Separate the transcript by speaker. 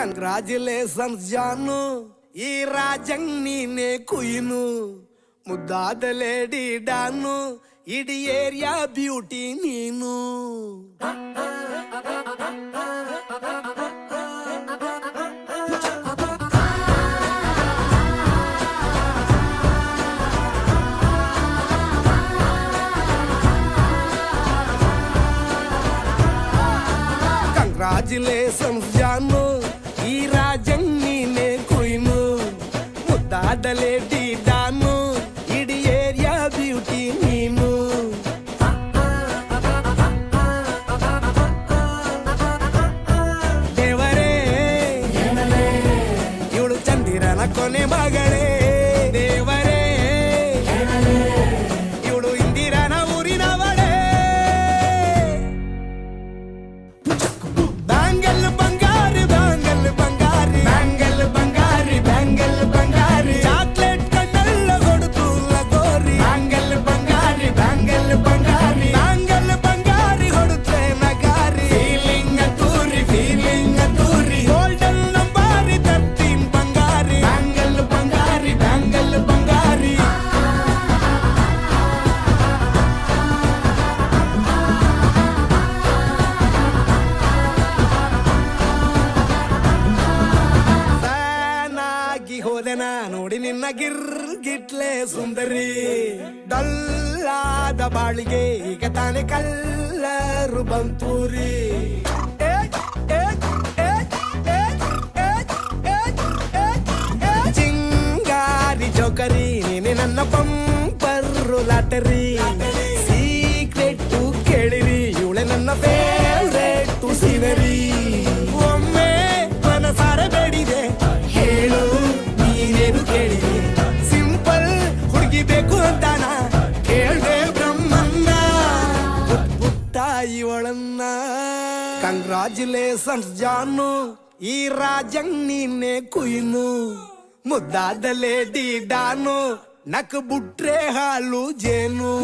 Speaker 1: Congratulations ಜಾನು, ಈ ರಾಜಂಗ್ ನೀನೆ ಕುಯ್ನು, ಮುದ್ದಾದ ಲೇಡಿ ಡಾನು, ಇಡೀ ಏರಿಯಾ ಬ್ಯೂಟಿ ನೀನು. ಕಂಗ್ರಾಚುಲೇಷನ್ಸ್ ಜಾನು, ಈ ರಾಜಂಗ್ ನೀನೆ ಕುಯ್ನು, ಮುದ್ದಾದ ಲೇಡಿ ಡಾನು, ಇಡೀ ಏರಿಯಾ ಬ್ಯೂಟಿ ನೀನು. ದೇವರೇ ಇವಳು ಚಂದಿರನ ಕೊನೆ ಮಗಳೇ, ದೇವರೇ ಇವಳು ಇಂದಿರನ ಊರಿನವಳೇ. ಬ್ಯಾಂಗಲ್ ಬಂಗಾರಿ ಬ್ಯಾಂಗಲ್ ಬಂಗಾರಿ ಬ್ಯಾಂಗಲ್ ಬಂಗಾರಿ ಬ್ಯಾಂಗಲ್ ಬಂಗಾರಿ, ಚಾಕ್ಲೇಟ್ ಕಣ್ಣೆಲ್ಲ ಕೊಡುತ್ತು ಲಗೋರಿ. ಬ್ಯಾಂಗಲ್ ಬಂಗಾರಿ ಬ್ಯಾಂಗಲ್ ಬಂಗಾರಿ ಬ್ಯಾಂಗಲ್ ಬಂಗಾರಿ ಹೊಡುತ್ತೆ ನಗಾರಿ. ಫೀಲಿಂಗ್ ತೂರಿ ಗೋಲ್ಡನ್ ನಂಬಾರಿ 13 ಬಂಗಾರಿ. ಬ್ಯಾಂಗಲ್ ಬಂಗಾರಿ ಬ್ಯಾಂಗಲ್ ಬಂಗಾರಿ. ಸಾನಾಗಿ ಹೋದೆನ ನೋಡಿ ನಿನ್ನ ಗಿರ್ಗಿಟ್ಲೆ ಸುಂದರಿ, ಡಲ್ಲಾದ ಬಾಳಿಗೆ ಈಗ ತಾನೆ ಕಲ್ಲರು ಬಂತೂರಿ. ಚಿಂಗಾರಿ ಜೋಕರಿ ನೀನೆ ನನ್ನ ಬಂಪರು ಲಾಟರಿ. ಸೀಕ್ರೆಟ್ ಕೇಳಿರಿ ಇವಳೆ ನನ್ನ ಫೇವ್ರೇಟ್ ಸೀನರಿ. ಒಮ್ಮೆ ಮನಸಾರೆ ಬೇಡಿದೆ ಹೇಳು ನೀನೇನು ಕೇಳಿದೆ, ಸಿಂಪಲ್ ಹುಡುಗಿ ಬೇಕು ಅಂತಾನ ಕೇಳ್ದೆ ಬ್ರಹ್ಮನ್ನ, ಪುಟ್ಟ ಇವಳನ್ನ. ಕಂಗ್ರಾಚುಲೇಷನ್ಸ್ ಜಾನು, ಈ ರಾಜಂಗ್ ನೀನೆ ಕುಯ್ನು, ಮುದ್ದಾದ ಲೇಡಿ ಡಾನು, ನಕ್ ಬುಟ್ರೆ ಹಾಲು ಜೇನು.